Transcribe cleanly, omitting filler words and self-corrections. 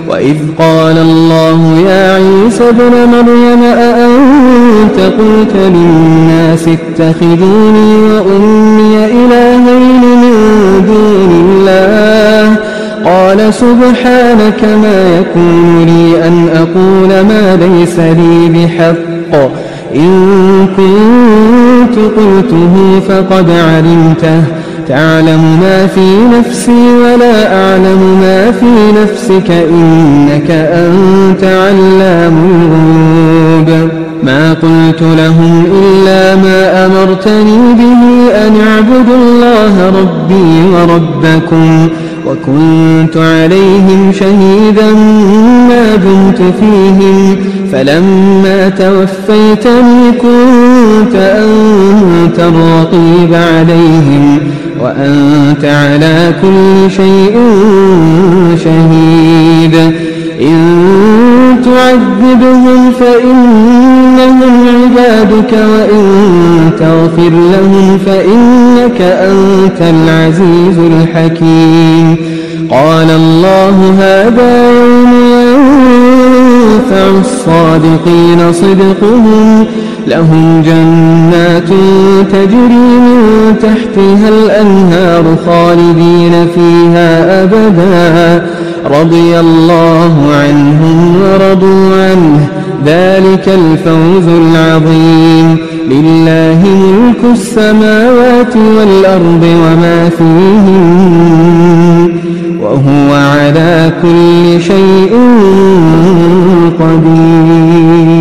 وإذ قال الله يا عيسى ابن مريم أأنت قلت للناس اتخذوني وأمي إلهين من دون الله قال سبحانك ما يكون لي أن أقول ما ليس لي بحق إن كنت قلته فقد علمته تعلم ما في نفسي ولا أعلم ما في نفسك إنك أنت علام الغيوب ما قلت لهم إلا ما أمرتني به أن اعبدوا الله ربي وربكم وكنت عليهم شهيدا ما دمت فيهم فلما توفيتني كنت أنت الرقيب عليهم وأنت على كل شيء شهيد إن تعذبهم فإنهم عبادك وإن تغفر لهم فإنك أنت العزيز الحكيم قال الله هذا يوم ينفع الصادقين صدقهم لهم جنات تجري من تحتها الأنهار خالدين فيها أبدا رضي الله عنهم ورضوا عنه ذلك الفوز العظيم لله ملك السماوات والأرض وما فيهن وهو على كل شيء قدير